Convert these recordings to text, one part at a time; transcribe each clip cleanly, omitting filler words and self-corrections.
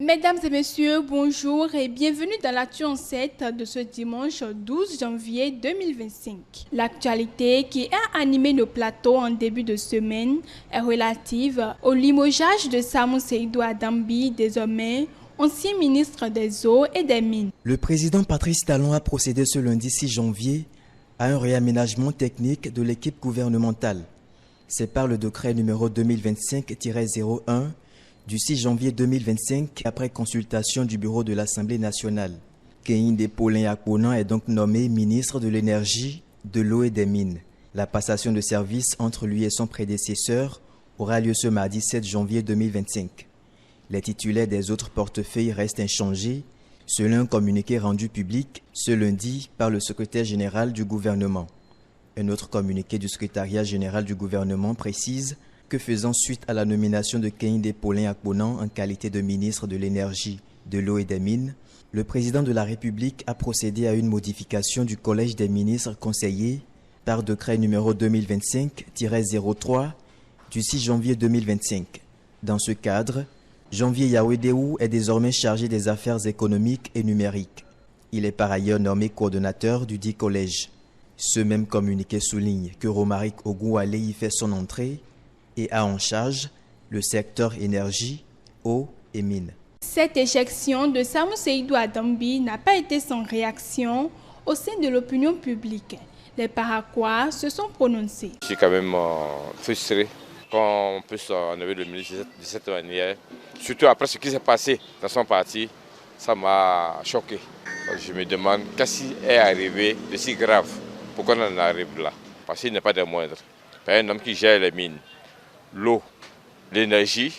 Mesdames et messieurs, bonjour et bienvenue dans l'actu en 7 de ce dimanche 12 janvier 2025. L'actualité qui a animé nos plateaux en début de semaine est relative au limogeage de Samou Seydou Adambi, désormais ancien ministre des Eaux et des Mines. Le président Patrice Talon a procédé ce lundi 6 janvier à un réaménagement technique de l'équipe gouvernementale. C'est par le décret numéro 2025-01 du 6 janvier 2025, après consultation du bureau de l'Assemblée nationale. Kehinde Paulin Akponan est donc nommé ministre de l'Énergie, de l'Eau et des Mines. La passation de service entre lui et son prédécesseur aura lieu ce mardi 7 janvier 2025. Les titulaires des autres portefeuilles restent inchangés, selon un communiqué rendu public ce lundi par le secrétaire général du gouvernement. Un autre communiqué du secrétariat général du gouvernement précise que faisant suite à la nomination de Kehinde Paulin Akponan en qualité de ministre de l'Énergie, de l'Eau et des Mines, le président de la République a procédé à une modification du collège des ministres conseillers par décret numéro 2025-03 du 6 janvier 2025. Dans ce cadre, Janvier Yawedéou est désormais chargé des affaires économiques et numériques. Il est par ailleurs nommé coordonnateur du dit collège. Ce même communiqué souligne que Romaric Ogouale y fait son entrée et a en charge le secteur énergie, eau et mines. Cette éjection de Samou Seydou Adambi n'a pas été sans réaction au sein de l'opinion publique. Les Paraquois se sont prononcés. Je suis quand même frustré qu'on puisse enlever le ministre de cette manière. Surtout après ce qui s'est passé dans son parti, ça m'a choqué. Je me demande qu'est-ce qui est arrivé de si grave. Pourquoi on en arrive là? Parce qu'il n'est pas des moindres. Un homme qui gère les mines, l'eau, l'énergie,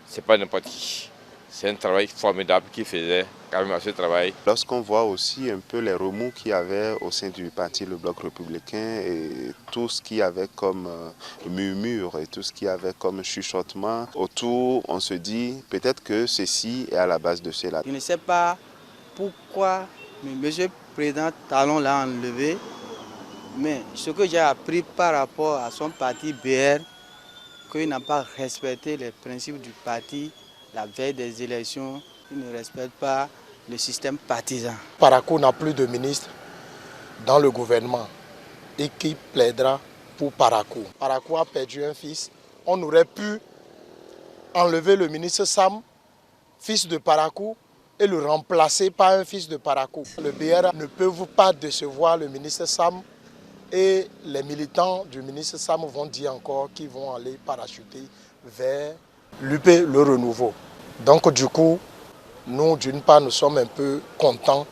c'est pas n'importe qui. C'est un travail formidable qu'il faisait quand même à ce travail. Lorsqu'on voit aussi un peu les remous qu'il y avait au sein du parti, le Bloc républicain, et tout ce qu'il y avait comme murmure et tout ce qu'il y avait comme chuchotement autour, on se dit peut-être que ceci est à la base de cela. Je ne sais pas pourquoi M. le Président Talon l'a enlevé, mais ce que j'ai appris par rapport à son parti BR, qu'il n'a pas respecté les principes du parti la veille des élections, il ne respecte pas le système partisan. Parakou n'a plus de ministre dans le gouvernement et qui plaidera pour Parakou. Parakou a perdu un fils. On aurait pu enlever le ministre Sam, fils de Parakou, et le remplacer par un fils de Parakou. Le BR ne peut pas décevoir le ministre Sam et les militants du ministre Sam vont dire encore qu'ils vont aller parachuter vers l'UP, le renouveau. Donc du coup, nous d'une part nous sommes un peu contents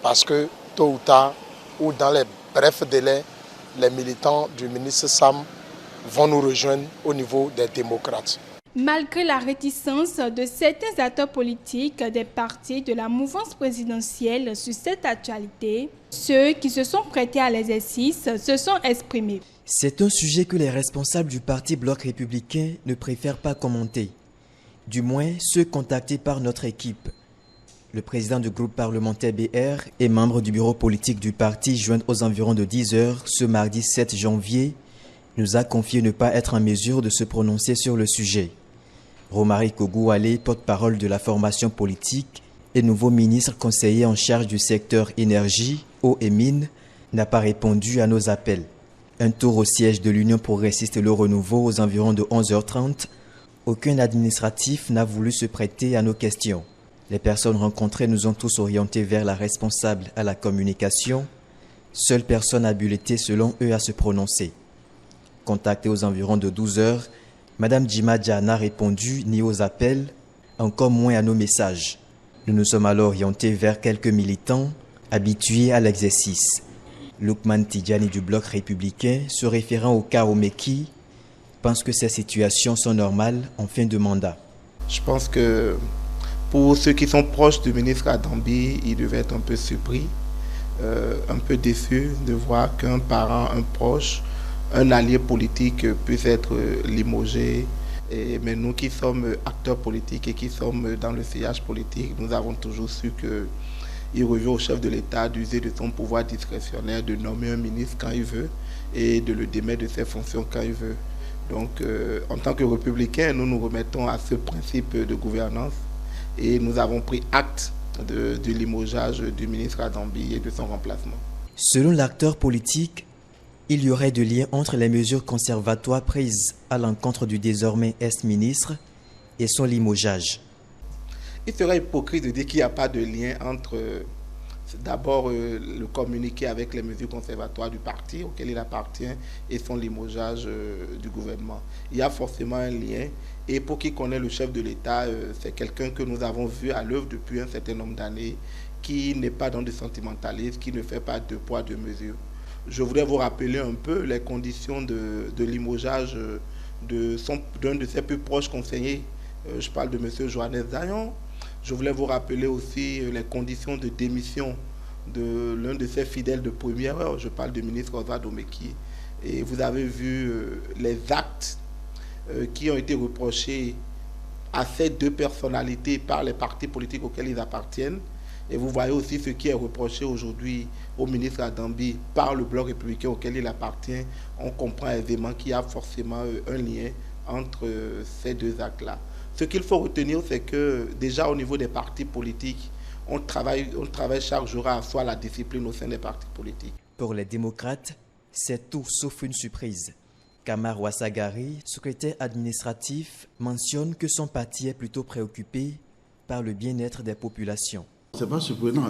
parce que tôt ou tard, ou dans les brefs délais, les militants du ministre Sam vont nous rejoindre au niveau des démocrates. Malgré la réticence de certains acteurs politiques des partis de la mouvance présidentielle sur cette actualité, ceux qui se sont prêtés à l'exercice se sont exprimés. C'est un sujet que les responsables du parti Bloc républicain ne préfèrent pas commenter, du moins ceux contactés par notre équipe. Le président du groupe parlementaire BR et membre du bureau politique du parti, joint aux environs de 10 heures ce mardi 7 janvier, nous a confié ne pas être en mesure de se prononcer sur le sujet. Romaric Ogouale, porte-parole de la formation politique et nouveau ministre conseiller en charge du secteur énergie, eau et mines, n'a pas répondu à nos appels. Un tour au siège de l'Union progressiste Le Renouveau aux environs de 11h30, aucun administratif n'a voulu se prêter à nos questions. Les personnes rencontrées nous ont tous orientés vers la responsable à la communication, seule personne habilitée selon eux à se prononcer. Contactée aux environs de 12h, Madame Djimadja n'a répondu ni aux appels, encore moins à nos messages. Nous nous sommes alors orientés vers quelques militants habitués à l'exercice. Lukman Tidjani du Bloc républicain, se référant au cas Omeki, pense que ces situations sont normales en fin de mandat. Je pense que pour ceux qui sont proches du ministre Adambi, ils devaient être un peu surpris, un peu déçus de voir qu'un parent, un proche, un allié politique puisse être limogé. Mais nous qui sommes acteurs politiques et qui sommes dans le sillage politique, nous avons toujours su qu'il revient au chef de l'État d'user de son pouvoir discrétionnaire, de nommer un ministre quand il veut et de le démettre de ses fonctions quand il veut. Donc, en tant que républicains, nous nous remettons à ce principe de gouvernance et nous avons pris acte du limogeage du ministre Adambi et de son remplacement. Selon l'acteur politique, il y aurait de liens entre les mesures conservatoires prises à l'encontre du désormais ex-ministre et son limogeage. Il serait hypocrite de dire qu'il n'y a pas de lien entre d'abord le communiqué avec les mesures conservatoires du parti auquel il appartient et son limogeage du gouvernement. Il y a forcément un lien, et pour qui connaît le chef de l'État, c'est quelqu'un que nous avons vu à l'œuvre depuis un certain nombre d'années, qui n'est pas dans du sentimentalisme, qui ne fait pas de poids, de mesure. Je voudrais vous rappeler un peu les conditions de limogeage d'un de ses plus proches conseillers. Je parle de M. Johannes Zayon. Je voulais vous rappeler aussi les conditions de démission de l'un de ses fidèles de première heure. Je parle du ministre Oswald Omeki. Et vous avez vu les actes qui ont été reprochés à ces deux personnalités par les partis politiques auxquels ils appartiennent. Et vous voyez aussi ce qui est reproché aujourd'hui au ministre Adambi par le bloc républicain auquel il appartient. On comprend aisément qu'il y a forcément un lien entre ces deux actes-là. Ce qu'il faut retenir, c'est que déjà au niveau des partis politiques, on travaille chaque jour à asseoir la discipline au sein des partis politiques. Pour les démocrates, c'est tout sauf une surprise. Kamar Ouassagari, secrétaire administratif, mentionne que son parti est plutôt préoccupé par le bien-être des populations. Ce n'est pas surprenant.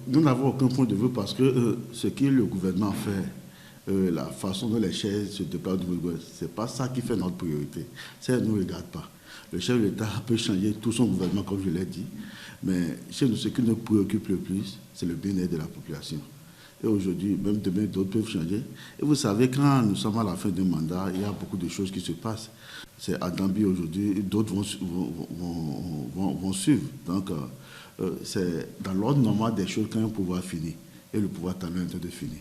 Nous n'avons aucun point de vue parce que ce que le gouvernement fait, la façon dont les chaises se déplacent, ce n'est pas ça qui fait notre priorité. Ça ne nous regarde pas. Le chef de l'État peut changer tout son gouvernement, comme je l'ai dit, mais chez nous, ce qui nous préoccupe le plus, c'est le bien-être de la population. Et aujourd'hui, même demain, d'autres peuvent changer. Et vous savez, quand nous sommes à la fin d'un mandat, il y a beaucoup de choses qui se passent. C'est Adambi aujourd'hui, d'autres vont suivre. Donc, c'est dans l'ordre normal des choses quand un pouvoir finit. Et le pouvoir est en train de finir.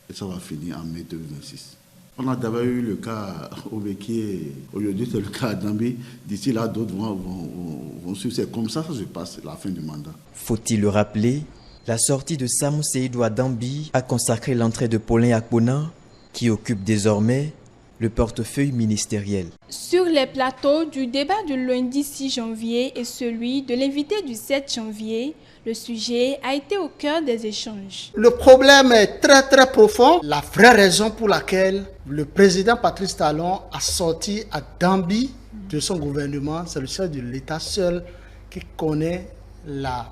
Et ça va finir en mai 2026. On a d'abord eu le cas Omeki, aujourd'hui c'est le cas Adambi. D'ici là, d'autres vont suivre. C'est comme ça que ça se passe, la fin du mandat. Faut-il le rappeler, la sortie de Samou Seydou Adambi a consacré l'entrée de Paulin Akpona, qui occupe désormais le portefeuille ministériel. Sur les plateaux du débat du lundi 6 janvier et celui de l'invité du 7 janvier, le sujet a été au cœur des échanges. Le problème est très profond. La vraie raison pour laquelle le président Patrice Talon a sorti Adambi de son gouvernement, c'est le chef de l'État seul qui connaît la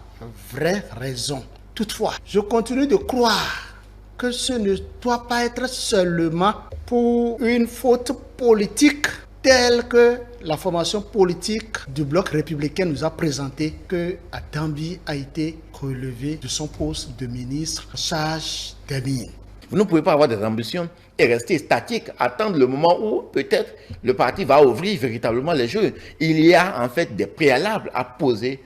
vraie raison. Toutefois, je continue de croire que ce ne doit pas être seulement pour une faute politique telle que la formation politique du bloc républicain nous a présenté que Adambi a été relevé de son poste de ministre en charge des mines. Vous ne pouvez pas avoir des ambitions et rester statique, attendre le moment où peut-être le parti va ouvrir véritablement les jeux. Il y a en fait des préalables à poser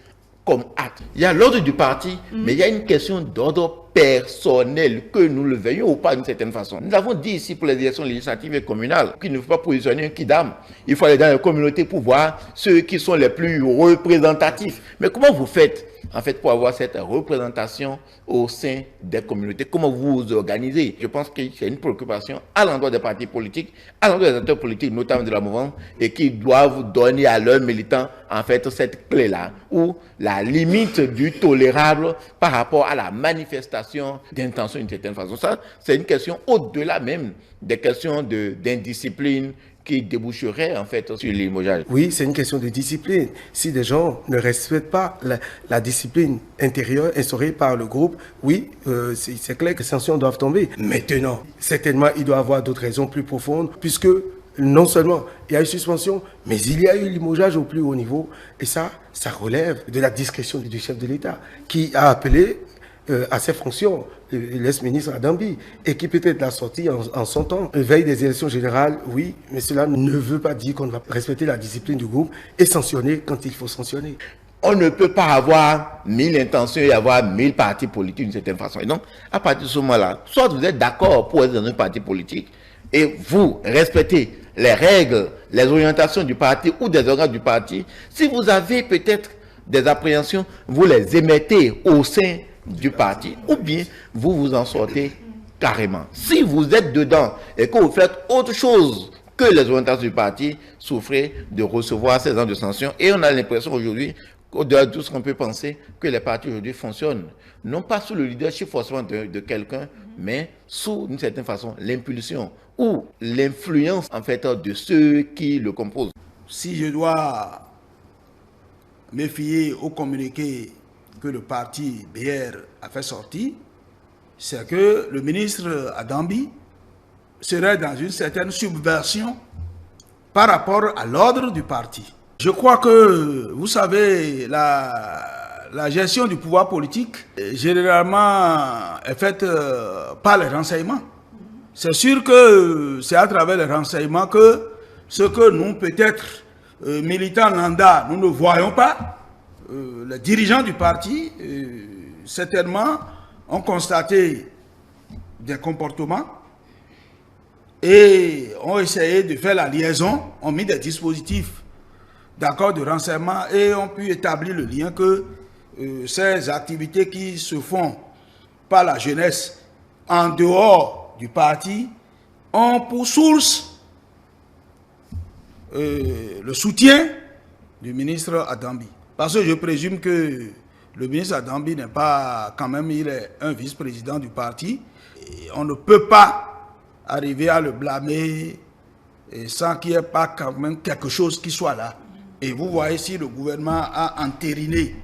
comme acte. Il y a l'ordre du parti, mais il y a une question d'ordre personnel, que nous le veuillons ou pas d'une certaine façon. Nous avons dit ici pour les élections législatives et communales qu'il ne faut pas positionner un kidam. Il faut aller dans les communautés pour voir ceux qui sont les plus représentatifs. Mais comment vous faites en fait pour avoir cette représentation au sein des communautés? Comment vous vous organisez? Je pense que c'est une préoccupation à l'endroit des partis politiques, à l'endroit des acteurs politiques, notamment de la mouvance, et qui doivent donner à leurs militants en fait cette clé-là, ou la limite du tolérable par rapport à la manifestation d'intention d'une certaine façon. Ça, c'est une question au-delà même des questions d'indiscipline qui déboucherait en fait sur le limogeage. Oui, c'est une question de discipline. Si des gens ne respectent pas la discipline intérieure instaurée par le groupe, oui, c'est clair que les sanctions doivent tomber. Maintenant, certainement, il doit y avoir d'autres raisons plus profondes, puisque non seulement il y a eu suspension, mais il y a eu limogeage au plus haut niveau. Et ça relève de la discrétion du chef de l'État, qui a appelé à ses fonctions l'ex-ministre Adambi, et qui peut-être l'a sorti en son temps. Veille des élections générales, oui, mais cela ne veut pas dire qu'on va respecter la discipline du groupe et sanctionner quand il faut sanctionner. On ne peut pas avoir 1000 intentions et avoir 1000 partis politiques d'une certaine façon. Et donc, à partir de ce moment-là, soit vous êtes d'accord pour être dans un parti politique et vous respectez les règles, les orientations du parti ou des organes du parti. Si vous avez peut-être des appréhensions, vous les émettez au sein du parti, ou bien vous vous en sortez carrément. Si vous êtes dedans et que vous faites autre chose que les orientations du parti, souffrez de recevoir ces ans de sanctions. Et on a l'impression aujourd'hui au-delà de tout ce qu'on peut penser, que les partis aujourd'hui fonctionnent, non pas sous le leadership forcément de quelqu'un, mais sous, d'une certaine façon, l'impulsion ou l'influence, en fait, de ceux qui le composent. Si je dois me fier au communiqué que le parti BR a fait sortir, c'est que le ministre Adambi serait dans une certaine subversion par rapport à l'ordre du parti. Je crois que, vous savez, la gestion du pouvoir politique, généralement, est faite par les renseignements. C'est sûr que c'est à travers les renseignements que ce que nous, peut-être, militants lambda, nous ne voyons pas, les dirigeants du parti, certainement, ont constaté des comportements et ont essayé de faire la liaison, ont mis des dispositifs d'accord de renseignement et ont pu établir le lien que ces activités qui se font par la jeunesse en dehors du parti ont pour source le soutien du ministre Adambi. Parce que je présume que le ministre Adambi n'est pas, quand même, il est un vice-président du parti. Et on ne peut pas arriver à le blâmer sans qu'il n'y ait pas quand même quelque chose qui soit là. Et vous voyez, si le gouvernement a entériné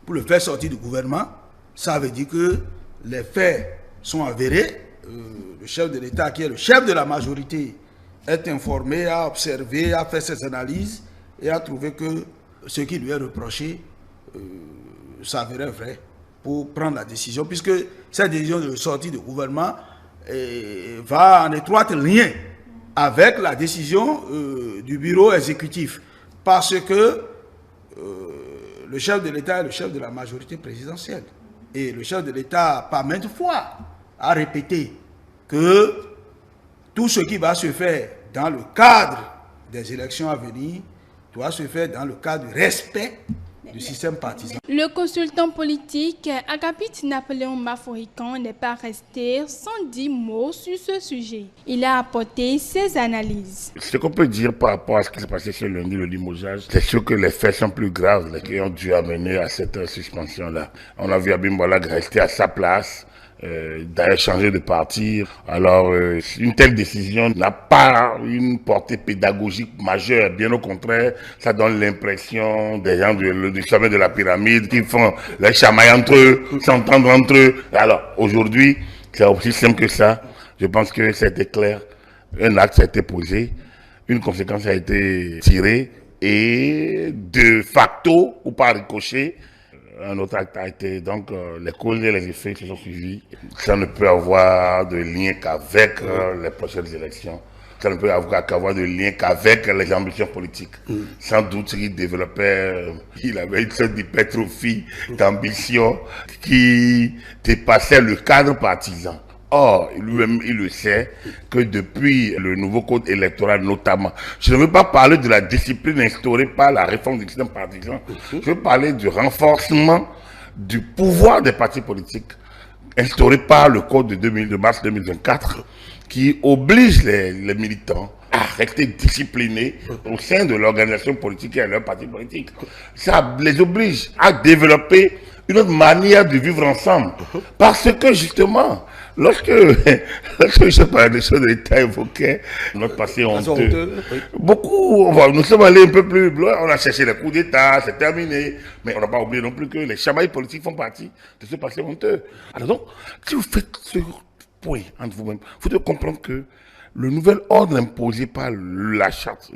pour le faire sortir du gouvernement, ça veut dire que les faits sont avérés. Le chef de l'État, qui est le chef de la majorité, est informé, a observé, a fait ses analyses et a trouvé que ce qui lui est reproché s'avérait vrai pour prendre la décision, puisque cette décision de sortie du gouvernement va en étroite lien avec la décision du bureau exécutif. Parce que le chef de l'État est le chef de la majorité présidentielle. Et le chef de l'État, par maintes fois, a répété que tout ce qui va se faire dans le cadre des élections à venir doit se faire dans le cadre du respect du système partisan. Le consultant politique Agapit Napoléon Maforican n'est pas resté sans dire mot sur ce sujet. Il a apporté ses analyses. Ce qu'on peut dire par rapport à ce qui s'est passé ce lundi, le limogeage, c'est sûr que les faits sont plus graves qui ont dû amener à cette suspension-là. On a vu Abimboula rester à sa place, d'aller changer de parti. Alors, une telle décision n'a pas une portée pédagogique majeure. Bien au contraire, ça donne l'impression des gens du sommet de la pyramide qui font les chamailles entre eux, s'entendre entre eux. Alors, aujourd'hui, c'est aussi simple que ça. Je pense que c'était clair. Un acte a été posé, une conséquence a été tirée et de facto, ou par ricochet, un autre acte a été, donc les causes et les effets se sont suivis. Ça ne peut avoir de lien qu'avec les prochaines élections. Ça ne peut avoir de lien qu'avec les ambitions politiques. Sans doute, il développait, il avait une sorte d'hypertrophie d'ambition qui dépassait le cadre partisan. Or, lui-même, il le sait que depuis le nouveau code électoral notamment, je ne veux pas parler de la discipline instaurée par la réforme du système partisan, je veux parler du renforcement du pouvoir des partis politiques instauré par le code de mars 2024 qui oblige les militants à rester disciplinés au sein de l'organisation politique et à leur parti politique. Ça les oblige à développer une autre manière de vivre ensemble. Parce que justement, lorsque je parlais des choses de l'État évoquait notre passé honteux, beaucoup, nous sommes allés un peu plus loin, on a cherché les coups d'État, c'est terminé, mais on n'a pas oublié non plus que les chamailles politiques font partie de ce passé honteux. Alors donc, si vous faites ce point entre vous-même, vous devez comprendre que le nouvel ordre imposé par la charte,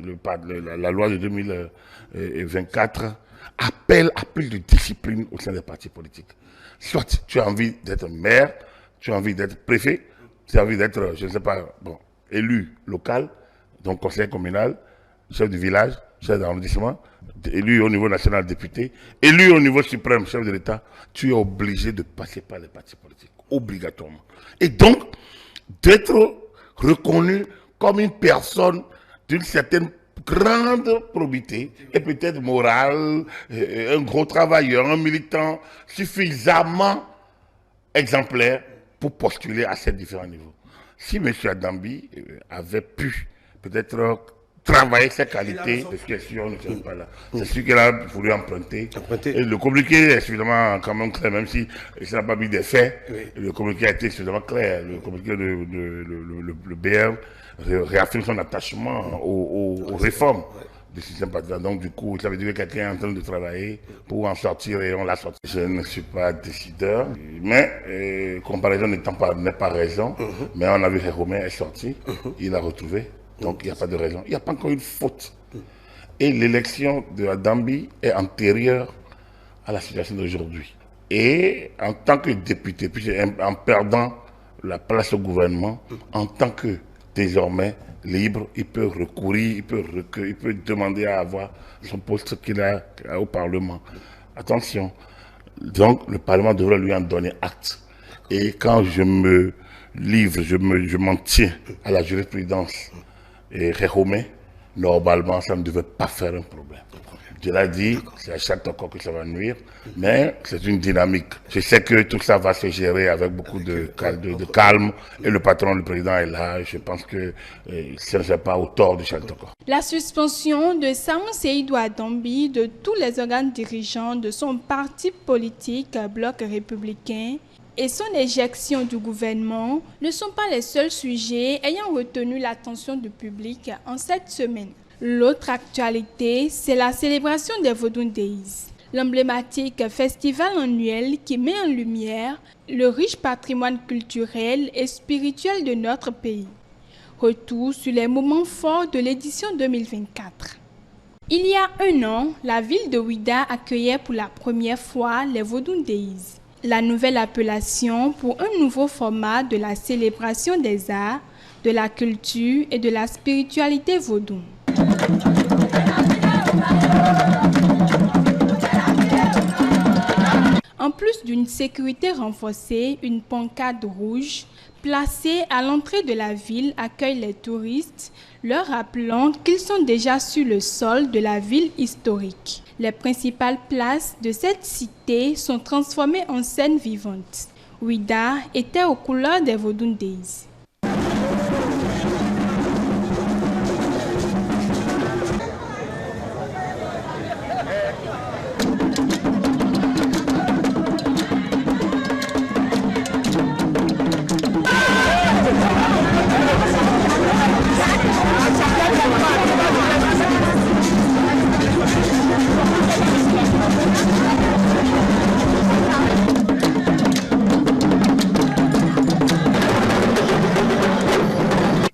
la loi de 2024, appelle à plus de discipline au sein des partis politiques. Soit tu as envie d'être maire, tu as envie d'être préfet, tu as envie d'être, je ne sais pas, élu local, donc conseiller communal, chef du village, chef d'arrondissement, élu au niveau national député, élu au niveau suprême, chef de l'État, tu es obligé de passer par les partis politiques, obligatoirement. Et donc, d'être reconnu comme une personne d'une certaine grande probité et peut-être morale, un gros travailleur, un militant suffisamment exemplaire pour postuler à ces différents niveaux. Si M. Adambi avait pu peut-être travailler ses qualités, c'est question ne serait pas là. C'est sûr qu'elle a voulu emprunter. Et le communiqué est suffisamment quand même clair, même si ça n'a pas mis des faits. Le communiqué a été suffisamment clair. Le communiqué le BR réaffirme son attachement aux réformes du système partisan. Donc du coup, ça veut dire que quelqu'un est en train de travailler pour en sortir et on l'a sorti. Je ne suis pas décideur, mais comparaison n'est pas raison. Mais on a vu que Romain est sorti, il l'a retrouvé. Donc il n'y a pas de raison. Il n'y a pas encore une faute. Et l'élection de Adambi est antérieure à la situation d'aujourd'hui. Et en tant que député, puis en perdant la place au gouvernement, en tant que désormais libre, il peut recourir, il peut demander à avoir son poste qu'il a au Parlement. Attention, donc le Parlement devrait lui en donner acte. Et quand je me livre, je m'en tiens à la jurisprudence et Réhomé, normalement, ça ne devait pas faire un problème. Je l'ai dit, c'est à chaque fois que ça va nuire, mais c'est une dynamique. Je sais que tout ça va se gérer avec beaucoup de calme et le patron, le président est là. Je pense que ce n'est pas au tort de Chantoko. La suspension de Samu Seydou Adambi de tous les organes dirigeants de son parti politique Bloc républicain et son éjection du gouvernement ne sont pas les seuls sujets ayant retenu l'attention du public en cette semaine. L'autre actualité, c'est la célébration des Vodun Days, l'emblématique festival annuel qui met en lumière le riche patrimoine culturel et spirituel de notre pays. Retour sur les moments forts de l'édition 2024. Il y a un an, la ville de Ouidah accueillait pour la première fois les Vodun Days, la nouvelle appellation pour un nouveau format de la célébration des arts, de la culture et de la spiritualité vaudou. En plus d'une sécurité renforcée, une pancarte rouge placée à l'entrée de la ville accueille les touristes, leur rappelant qu'ils sont déjà sur le sol de la ville historique. Les principales places de cette cité sont transformées en scènes vivantes. Ouidah était aux couleurs des Vodun Days.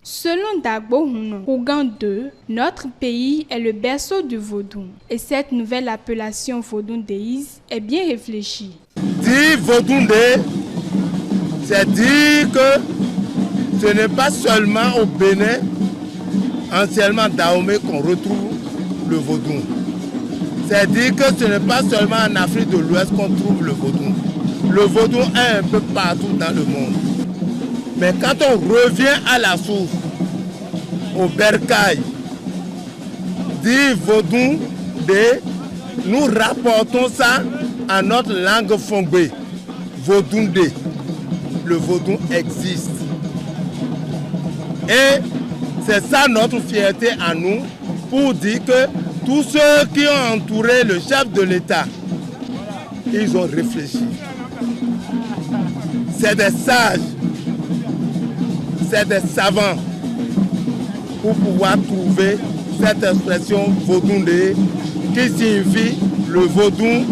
Selon Dagbo Rougan II, notre pays est le berceau du vaudou. Et cette nouvelle appellation Vodun Days est bien réfléchie. Dire Vodun Day, c'est dire que ce n'est pas seulement au Bénin, anciennement Dahomey, qu'on retrouve le vaudou. C'est dire que ce n'est pas seulement en Afrique de l'Ouest qu'on trouve le vaudou. Le vaudou est un peu partout dans le monde. Mais quand on revient à la source, au bercail, dit Vodun Day, nous rapportons ça à notre langue fongbe. Vodun Day. Le vaudou existe. Et c'est ça notre fierté à nous, pour dire que tous ceux qui ont entouré le chef de l'État, ils ont réfléchi. C'est des sages, c'est des savants, pour pouvoir trouver cette expression Vodun Day qui signifie le vaudou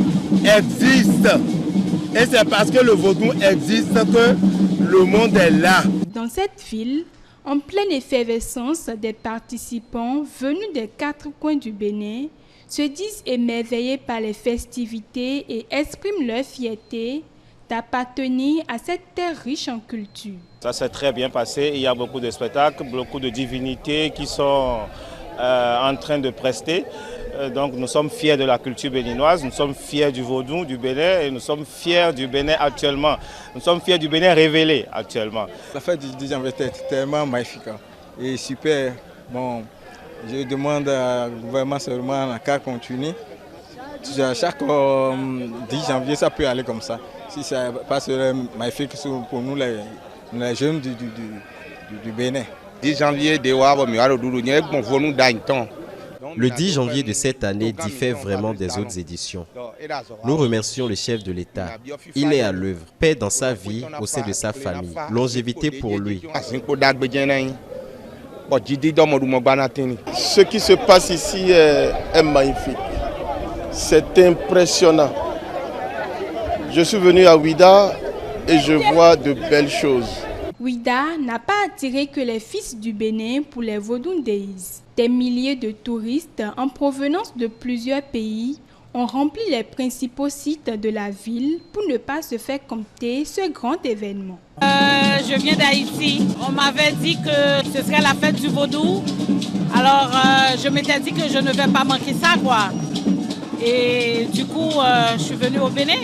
existe. Et c'est parce que le vaudou existe que le monde est là. Dans cette ville, en pleine effervescence, des participants venus des 4 coins du Bénin se disent émerveillés par les festivités et expriment leur fierté d'appartenir à cette terre riche en culture. Ça s'est très bien passé, il y a beaucoup de spectacles, beaucoup de divinités qui sont en train de prester. Donc nous sommes fiers de la culture béninoise, nous sommes fiers du vaudou, du Bénin et nous sommes fiers du Bénin actuellement. Nous sommes fiers du Bénin révélé actuellement. La fête du 10 janvier était tellement magnifique et super. Bon, je demande au gouvernement seulement qu'à continuer. Chaque 10 janvier, ça peut aller comme ça. Si ça passe magnifique pour nous les jeunes du Bénin. 10 janvier, Le 10 janvier de cette année diffère vraiment des autres éditions. Nous remercions le chef de l'État. Il est à l'œuvre, paix dans sa vie, au sein de sa famille, longévité pour lui. Ce qui se passe ici est magnifique. C'est impressionnant. Je suis venu à Ouida et je vois de belles choses. Ouida n'a pas attiré que les fils du Bénin pour les Vodou Days. Des milliers de touristes en provenance de plusieurs pays ont rempli les principaux sites de la ville pour ne pas se faire compter ce grand événement. Je viens d'Haïti. On m'avait dit que ce serait la fête du vaudou. Alors je m'étais dit que je ne vais pas manquer ça, quoi. Et du coup, je suis venue au Bénin.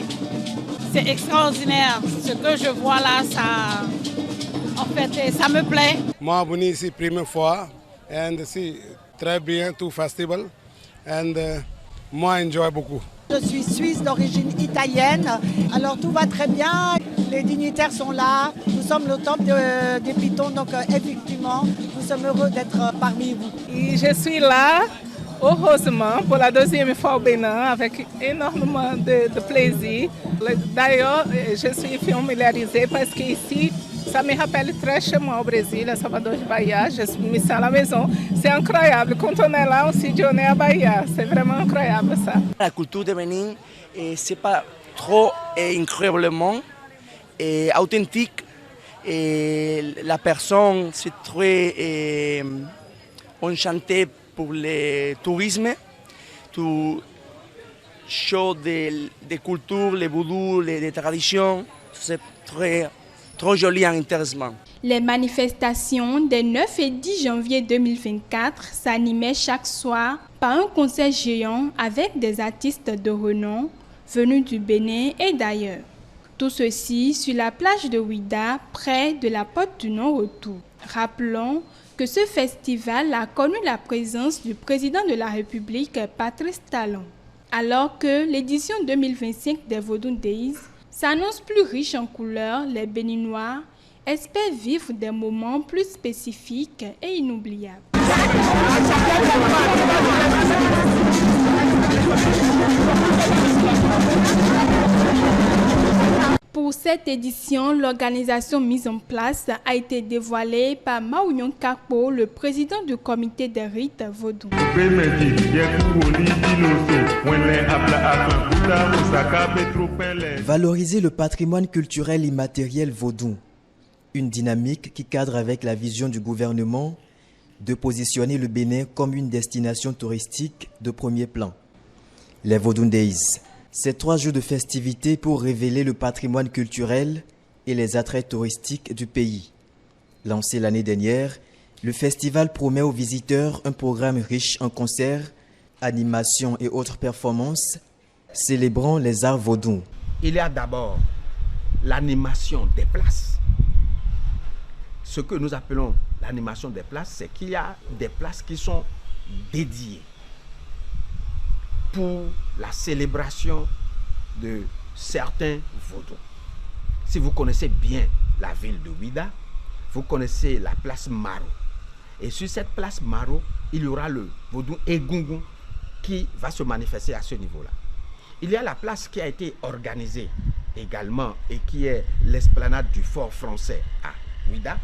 C'est extraordinaire. Ce que je vois là, en fait, ça me plaît. Moi, je suis venu ici la première fois. Et c'est très bien, tout festival. Et moi, j'enjoie beaucoup. Je suis suisse d'origine italienne, alors tout va très bien. Les dignitaires sont là, nous sommes le temple des Pitons, donc effectivement, nous sommes heureux d'être parmi vous. Et je suis là, heureusement, pour la deuxième fois au Bénin, avec énormément de plaisir. D'ailleurs, je suis familiarisée parce qu'ici, ça me rappelle très chez moi au Brésil, à Salvador de Bahia. Je me sens à la maison. C'est incroyable. Quand on est là, on se dit on est à Bahia. C'est vraiment incroyable ça. La culture de Bénin, c'est pas trop incroyablement authentique. Et la personne, c'est très enchantée pour le tourisme. Tout show de culture, les voodoo, les traditions, c'est trop joli et intéressant. Les manifestations des 9 et 10 janvier 2024 s'animaient chaque soir par un concert géant avec des artistes de renom venus du Bénin et d'ailleurs. Tout ceci sur la plage de Ouida, près de la Porte du Non-Retour. Rappelons que ce festival a connu la présence du président de la République, Patrice Talon. Alors que l'édition 2025 des Vodou Days s'annonce plus riche en couleurs, les Béninois espèrent vivre des moments plus spécifiques et inoubliables. Pour cette édition, l'organisation mise en place a été dévoilée par Maounion Kakpo, le président du comité des rites vaudou. Valoriser le patrimoine culturel immatériel vaudou. Une dynamique qui cadre avec la vision du gouvernement de positionner le Bénin comme une destination touristique de premier plan. Les Vodou Days. Ces 3 jours de festivités pour révéler le patrimoine culturel et les attraits touristiques du pays. Lancé l'année dernière, le festival promet aux visiteurs un programme riche en concerts, animations et autres performances, célébrant les arts vaudous. Il y a d'abord l'animation des places. Ce que nous appelons l'animation des places, c'est qu'il y a des places qui sont dédiées pour la célébration de certains vaudous. Si vous connaissez bien la ville de Ouida, vous connaissez la place Maro. Et sur cette place Maro, il y aura le vaudou Egungun qui va se manifester à ce niveau-là. Il y a la place qui a été organisée également et qui est l'esplanade du fort français à Ouida.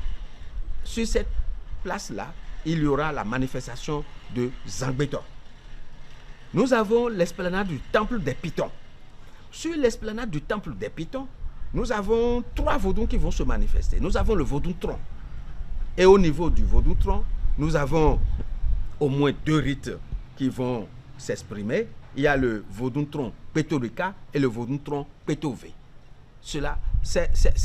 Sur cette place-là, il y aura la manifestation de Zangbeton. Nous avons l'esplanade du temple des Pitons. Sur l'esplanade du temple des Pitons, nous avons 3 vaudous qui vont se manifester. Nous avons le vaudou tronc. Et au niveau du vaudou tronc, nous avons au moins 2 rites qui vont s'exprimer. Il y a le vaudou tronc Pétorika et le vaudou tronc Pétové. Ces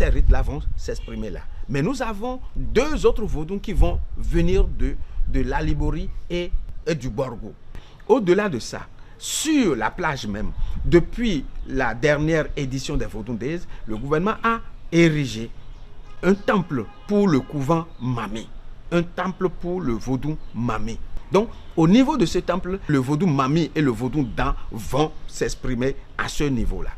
rites-là vont s'exprimer là. Mais nous avons 2 autres vaudous qui vont venir de l'Alibori et du Borgo. Au-delà de ça, sur la plage même, depuis la dernière édition des Vodou Days, le gouvernement a érigé un temple pour le couvent Mami, un temple pour le vaudou Mami. Donc, au niveau de ce temple, le vaudou Mami et le vaudou Dan vont s'exprimer à ce niveau-là.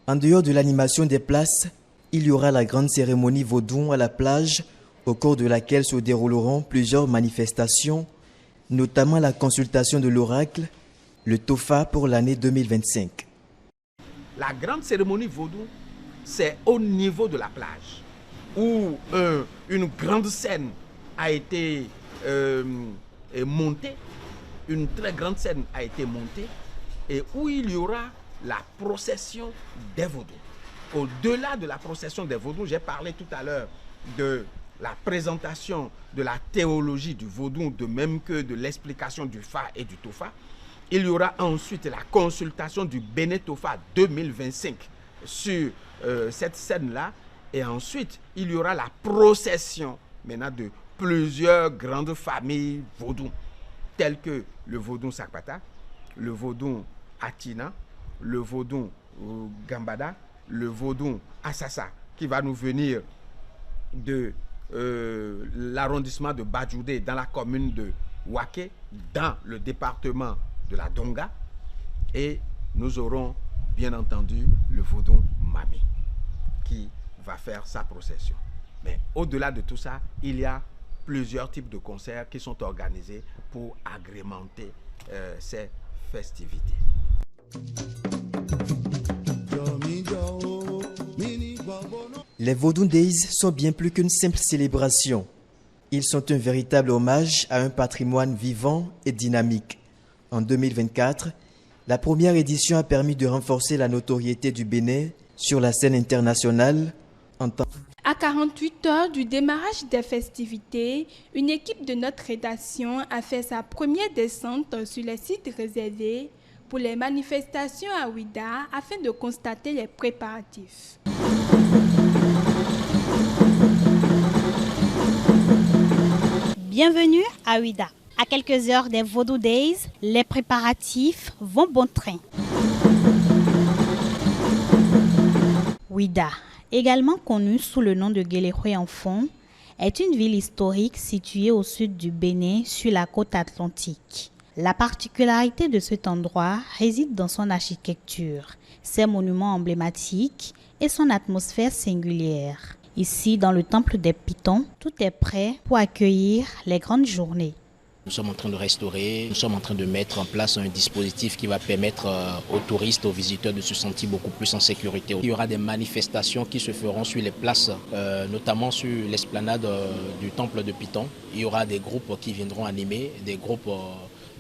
En dehors de l'animation des places, il y aura la grande cérémonie vaudou à la plage au cours de laquelle se dérouleront plusieurs manifestations, notamment la consultation de l'oracle, le Tofa pour l'année 2025. La grande cérémonie vaudou, c'est au niveau de la plage, où une grande scène a été montée, une très grande scène a été montée, et où il y aura la procession des vaudous. Au-delà de la procession des vaudous, j'ai parlé tout à l'heure de la présentation de la théologie du vaudou, de même que de l'explication du Fa et du Tofa. Il y aura ensuite la consultation du Béné Tofa 2025 sur cette scène-là. Et ensuite, il y aura la procession maintenant de plusieurs grandes familles vaudou, telles que le vaudou Sakpata, le vaudou Atina, le vaudou Gambada, le vaudou Assasa, qui va nous venir de l'arrondissement de Badjoudé dans la commune de Waké, dans le département de la Donga. Et nous aurons bien entendu le vaudou Mami qui va faire sa procession. Mais au-delà de tout ça, il y a plusieurs types de concerts qui sont organisés pour agrémenter ces festivités. Les Vodou Days sont bien plus qu'une simple célébration. Ils sont un véritable hommage à un patrimoine vivant et dynamique. En 2024, la première édition a permis de renforcer la notoriété du Bénin sur la scène internationale. À 48 heures du démarrage des festivités, une équipe de notre rédaction a fait sa première descente sur les sites réservés pour les manifestations à Ouida afin de constater les préparatifs. Bienvenue à Ouida. À quelques heures des Vodou Days, les préparatifs vont bon train. Ouida, également connue sous le nom de Guéléroué Enfant, est une ville historique située au sud du Bénin sur la côte atlantique. La particularité de cet endroit réside dans son architecture, ses monuments emblématiques et son atmosphère singulière. Ici, dans le temple des Pitons, tout est prêt pour accueillir les grandes journées. Nous sommes en train de restaurer, nous sommes en train de mettre en place un dispositif qui va permettre aux touristes, aux visiteurs de se sentir beaucoup plus en sécurité. Il y aura des manifestations qui se feront sur les places, notamment sur l'esplanade du temple de Piton. Il y aura des groupes qui viendront animer, des groupes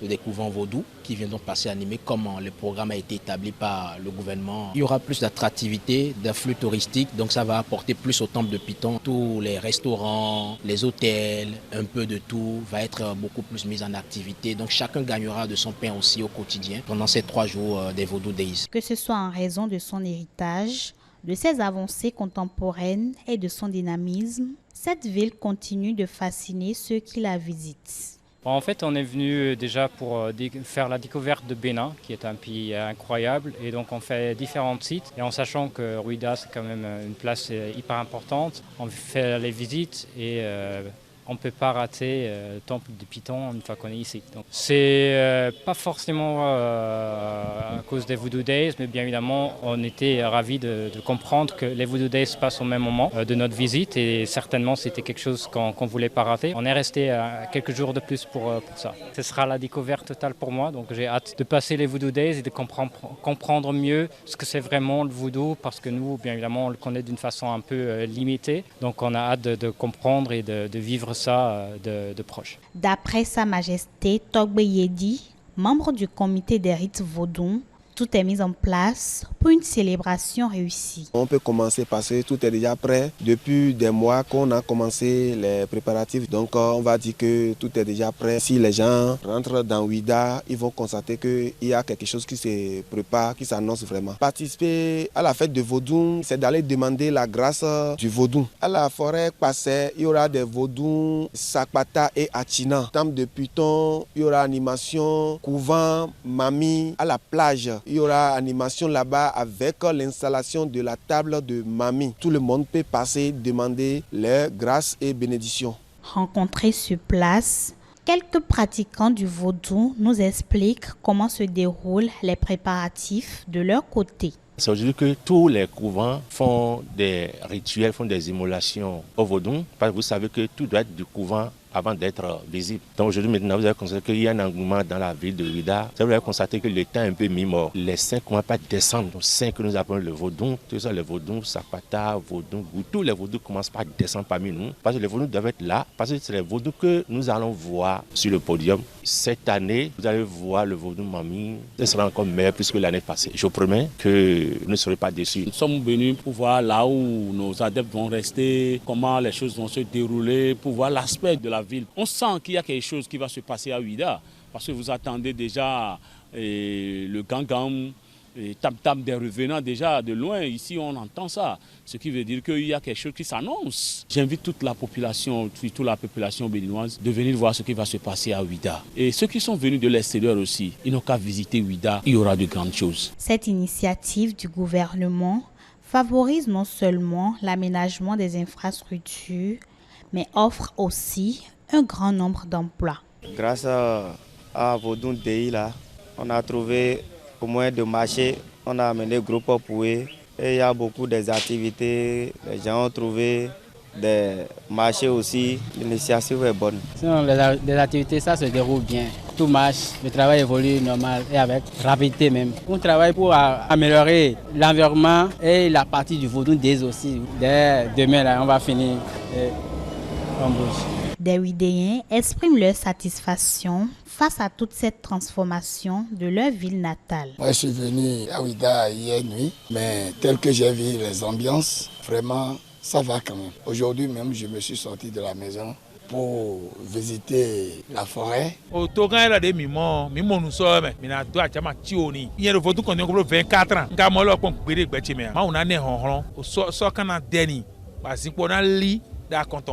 des couvents vaudous qui viendront passer animer comme le programme a été établi par le gouvernement. Il y aura plus d'attractivité, d'afflux touristique, donc ça va apporter plus au temple de Piton. Tous les restaurants, les hôtels, un peu de tout va être beaucoup plus mis en activité. Donc chacun gagnera de son pain aussi au quotidien pendant ces 3 jours des Vodou Days. Que ce soit en raison de son héritage, de ses avancées contemporaines et de son dynamisme, cette ville continue de fasciner ceux qui la visitent. En fait, on est venu déjà pour faire la découverte de Bénin, qui est un pays incroyable. Et donc, on fait différents sites. Et en sachant que Ouida, c'est quand même une place hyper importante, on fait les visites et on ne peut pas rater le temple de Piton une fois qu'on est ici. Donc, c'est pas forcément à cause des Vodou Days, mais bien évidemment, on était ravis de comprendre que les Vodou Days se passent au même moment de notre visite et certainement, c'était quelque chose qu'on ne voulait pas rater. On est resté quelques jours de plus pour ça. Ce sera la découverte totale pour moi, donc j'ai hâte de passer les Vodou Days et de comprendre mieux ce que c'est vraiment le voodoo, parce que nous, bien évidemment, on le connaît d'une façon un peu limitée. Donc, on a hâte de comprendre et de vivre ça de proche. D'après Sa Majesté Togbe Yedi, membre du comité des rites vaudou, tout est mis en place pour une célébration réussie. On peut commencer parce que tout est déjà prêt. Depuis des mois qu'on a commencé les préparatifs, donc on va dire que tout est déjà prêt. Si les gens rentrent dans Ouida, ils vont constater qu'il y a quelque chose qui se prépare, qui s'annonce vraiment. Participer à la fête de vaudou, c'est d'aller demander la grâce du vaudou. À la forêt passée, il y aura des vaudous Sakpata et Atina. Temple de Piton, il y aura animation, couvent, Mami. À la plage, il y aura animation là-bas avec l'installation de la table de Mami. Tout le monde peut passer, demander les grâces et bénédictions. Rencontrés sur place, quelques pratiquants du vaudou nous expliquent comment se déroulent les préparatifs de leur côté. C'est aujourd'hui que tous les couvents font des rituels, font des immolations au vaudou, parce que vous savez que tout doit être du couvent avant d'être visible. Donc aujourd'hui, maintenant, vous avez constaté qu'il y a un engouement dans la ville de Ouidah. Vous avez constaté que le temps est un peu mi-mort. Les saints ne commencent pas à descendre. Les saints que nous appelons le vaudou, tout ça, le vaudou, Sapata, vaudou, tous les vaudous ne commencent pas à descendre parmi nous. Parce que les vaudous doivent être là, parce que c'est les vaudous que nous allons voir sur le podium. Cette année, vous allez voir le vaudou Mami. Ce sera encore meilleur plus que l'année passée. Je vous promets que vous ne serez pas déçus. Nous sommes venus pour voir là où nos adeptes vont rester, comment les choses vont se dérouler, pour voir l'aspect de la ville. On sent qu'il y a quelque chose qui va se passer à Ouidah, parce que vous attendez déjà le gangam, le tam-tam des revenants déjà de loin. Ici, on entend ça, ce qui veut dire qu'il y a quelque chose qui s'annonce. J'invite toute la population, surtout la population béninoise, de venir voir ce qui va se passer à Ouidah. Et ceux qui sont venus de l'extérieur aussi, ils n'ont qu'à visiter Ouidah, il y aura de grandes choses. Cette initiative du gouvernement favorise non seulement l'aménagement des infrastructures, mais offre aussi un grand nombre d'emplois. Grâce à Vaudou Dey, là, on a trouvé au moins de marchés, on a amené groupe Poué et il y a beaucoup d'activités, les gens ont trouvé des marchés aussi, l'initiative est bonne. Sinon, les activités, ça se déroule bien, tout marche, le travail évolue normal et avec rapidité même. On travaille pour améliorer l'environnement et la partie du Vaudou Dey aussi. Dès demain, là, on va finir et on bouge. Des Ouidéens expriment leur satisfaction face à toute cette transformation de leur ville natale. Moi, je suis venu à Ouidah hier nuit, mais tel que j'ai vu les ambiances, vraiment, ça va quand même. Aujourd'hui même, je me suis sorti de la maison pour visiter la forêt. Au Togan, il y a des mimons, nous sommes, mais nous avons des il y a le vote qu'on a 24 ans. Nous avons le point de vue, mais on a des honrons, on a des dénis, parce qu'on a lit.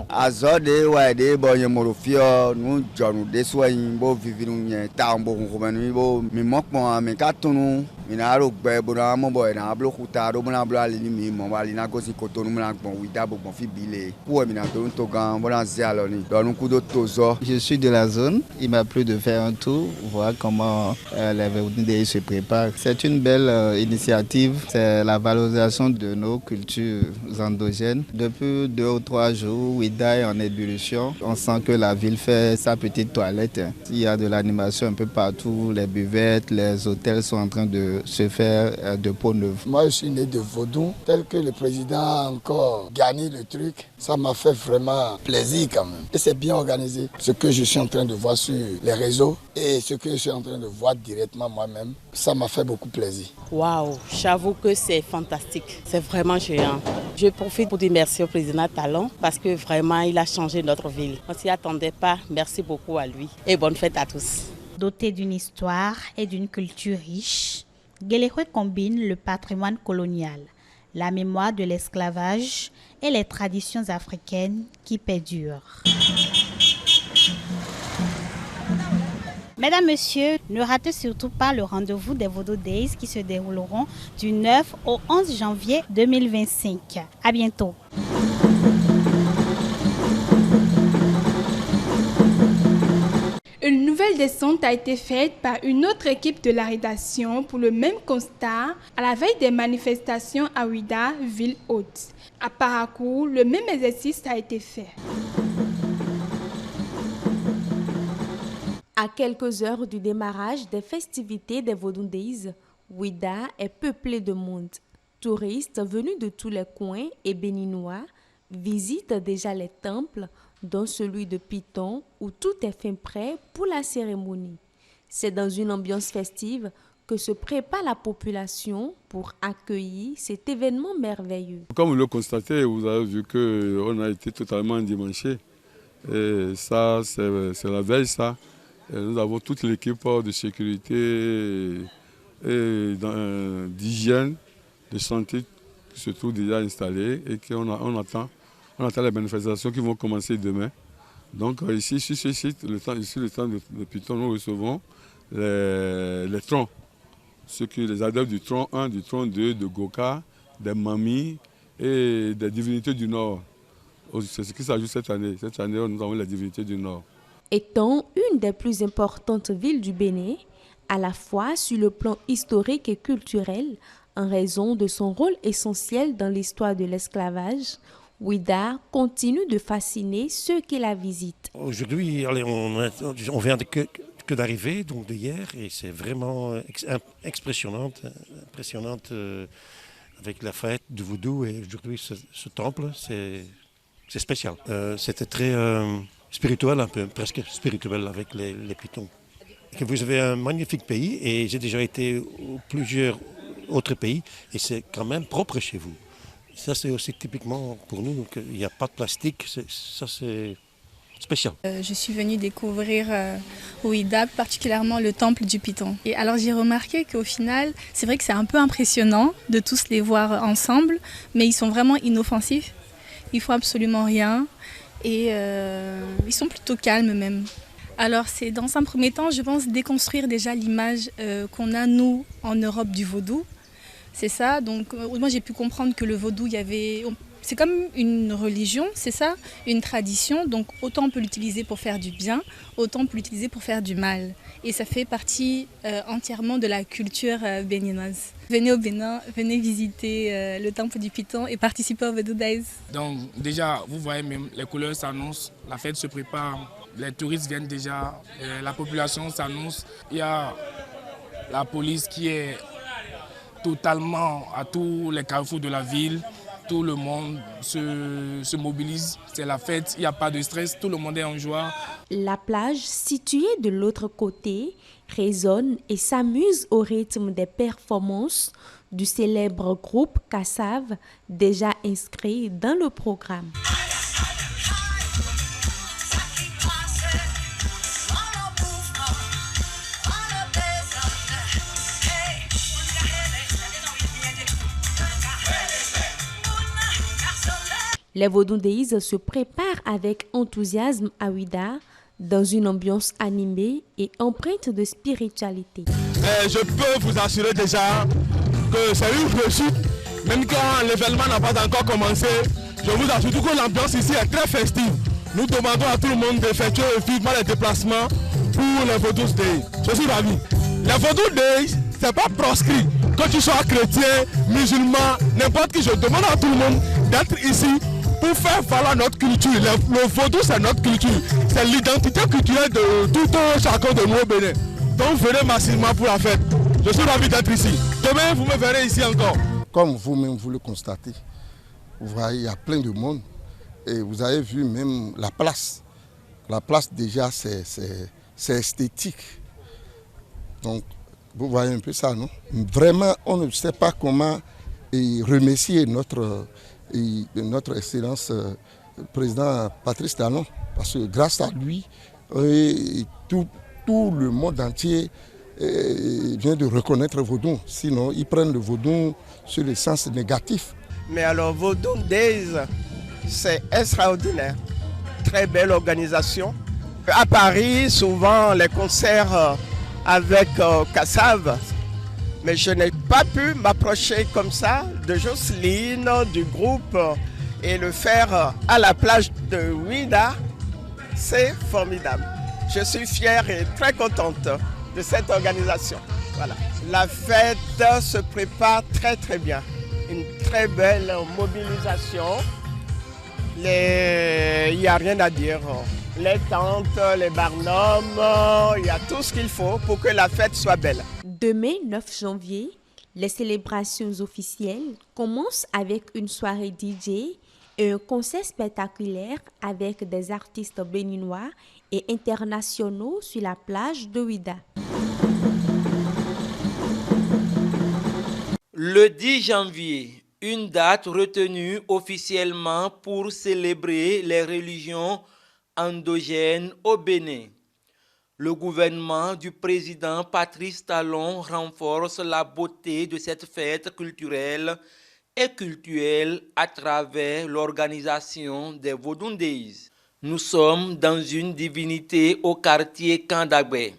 Azode wa de bo yemorofio nu jonu de so yin bo vivinu nye tambo ngomenu bo mi mokmo mi katunu mi na ro gbe bo na mo boy na blo kuta ro mo na blo ali ni mi mo wali na gosi kotonu mo na gbon Ouidah bo gbon fi bile pour mi na to gan bo na zi alo ni do nu kudo tozo. Je suis de la zone, il m'a plu de faire un tour, voir comment les Vaudou Dey se préparent. C'est une belle initiative, c'est la valorisation de nos cultures endogènes. Depuis 2 ou 3 jours, Ouidah est en ébullition. On sent que la ville fait sa petite toilette. Il y a de l'animation un peu partout. Les buvettes, les hôtels sont en train de se faire de peau neuve. Moi, je suis né de Vaudou. Tel que le président a encore gagné le truc, ça m'a fait vraiment plaisir quand même. Et c'est bien organisé. Ce que je suis en train de voir sur les réseaux et ce que je suis en train de voir directement moi-même, ça m'a fait beaucoup plaisir. Waouh, j'avoue que c'est fantastique. C'est vraiment géant. Je profite pour dire merci au président Talon parce que vraiment, il a changé notre ville. On ne s'y attendait pas. Merci beaucoup à lui. Et bonne fête à tous. Doté d'une histoire et d'une culture riche, Guéléhoué combine le patrimoine colonial, la mémoire de l'esclavage et les traditions africaines qui perdurent. Mesdames, Messieurs, ne ratez surtout pas le rendez-vous des Vaudou Days qui se dérouleront du 9 au 11 janvier 2025. À bientôt. Une nouvelle descente a été faite par une autre équipe de la rédaction pour le même constat à la veille des manifestations à Ouidah, ville haute. À Parakou, le même exercice a été fait. À quelques heures du démarrage des festivités des Vaudou Days, Ouidah est peuplé de monde. Touristes venus de tous les coins et béninois visitent déjà les temples, dont celui de Piton, où tout est fin prêt pour la cérémonie. C'est dans une ambiance festive que se prépare la population pour accueillir cet événement merveilleux. Comme vous le constatez, vous avez vu qu'on a été totalement endimanché. Et ça, c'est la veille, ça. Et nous avons toute l'équipe de sécurité et d'hygiène, de santé qui se trouve déjà installée et qu'on attend les manifestations qui vont commencer demain. Donc ici, sur ce site, le temps de Piton, nous recevons les troncs. Les adeptes du tronc 1, du tronc 2, de Goka, des mamies et des divinités du Nord. C'est ce qui s'ajoute cette année. Cette année, nous avons les divinités du Nord. Étant une des plus importantes villes du Bénin, à la fois sur le plan historique et culturel, en raison de son rôle essentiel dans l'histoire de l'esclavage, Ouida continue de fasciner ceux qui la visitent. Aujourd'hui, on vient que d'arriver, donc d'hier, et c'est vraiment impressionnante avec la fête du vaudou. Et aujourd'hui, ce temple, c'est spécial. C'était très spirituel, un peu, presque spirituel avec les pitons. Et vous avez un magnifique pays, et j'ai déjà été au plusieurs autres pays, et c'est quand même propre chez vous. Ça, c'est aussi typiquement pour nous, qu'il n'y a pas de plastique, ça c'est spécial. Je suis venue découvrir Ouida, particulièrement le temple du Python. Et alors j'ai remarqué qu'au final, c'est vrai que c'est un peu impressionnant de tous les voir ensemble, mais ils sont vraiment inoffensifs, ils font absolument rien et ils sont plutôt calmes même. Alors c'est dans un premier temps, je pense, déconstruire déjà l'image qu'on a nous en Europe du vaudou. C'est ça, donc moi j'ai pu comprendre que le vaudou, c'est comme une religion, c'est ça, une tradition, donc autant on peut l'utiliser pour faire du bien, autant on peut l'utiliser pour faire du mal. Et ça fait partie entièrement de la culture béninoise. Venez au Bénin, venez visiter le temple du Python et participer au Vodou Days. Donc déjà, vous voyez même, les couleurs s'annoncent, la fête se prépare, les touristes viennent déjà, la population s'annonce, il y a la police qui est totalement à tous les carrefours de la ville. Tout le monde se mobilise, c'est la fête, il n'y a pas de stress, tout le monde est en joie. La plage, située de l'autre côté, résonne et s'amuse au rythme des performances du célèbre groupe Kassav, déjà inscrit dans le programme. Les Vaudou-Days se préparent avec enthousiasme à Ouida, dans une ambiance animée et empreinte de spiritualité. Je peux vous assurer déjà que c'est une réussite, même quand l'événement n'a pas encore commencé. Je vous assure que l'ambiance ici est très festive. Nous demandons à tout le monde d'effectuer vivement les déplacements pour les Vaudou-Days. Je suis ravi. Les Vaudou-Days, ce n'est pas proscrit. Que tu sois chrétien, musulman, n'importe qui, je demande à tout le monde d'être ici pour faire valoir notre culture. Le vaudou, c'est notre culture. C'est l'identité culturelle de tout chacun de nous au Bénin. Donc venez massivement pour la fête. Je suis ravi d'être ici. Demain, vous me verrez ici encore. Comme vous-même vous le constatez, vous voyez, il y a plein de monde. Et vous avez vu même la place. La place déjà, c'est esthétique. Donc, vous voyez un peu ça, non? Vraiment, on ne sait pas comment remercier notre excellence président Patrice Talon, parce que grâce à lui, tout le monde entier vient de reconnaître Vaudou. Sinon, ils prennent le Vaudou sur le sens négatif. Mais alors, Vodou Days, c'est extraordinaire. Très belle organisation. À Paris, souvent, les concerts avec Kassav. Mais je n'ai pas pu m'approcher comme ça de Jocelyne, du groupe, et le faire à la plage de Ouida. C'est formidable. Je suis fière et très contente de cette organisation. Voilà. La fête se prépare très très bien. Une très belle mobilisation. Il n'y a rien à dire. Les tentes, les barnums, il y a tout ce qu'il faut pour que la fête soit belle. Demain, 9 janvier, les célébrations officielles commencent avec une soirée DJ et un concert spectaculaire avec des artistes béninois et internationaux sur la plage de Ouida. Le 10 janvier, une date retenue officiellement pour célébrer les religions endogènes au Bénin. Le gouvernement du président Patrice Talon renforce la beauté de cette fête culturelle et cultuelle à travers l'organisation des Vodou Days. Nous sommes dans une divinité au quartier Kandabé.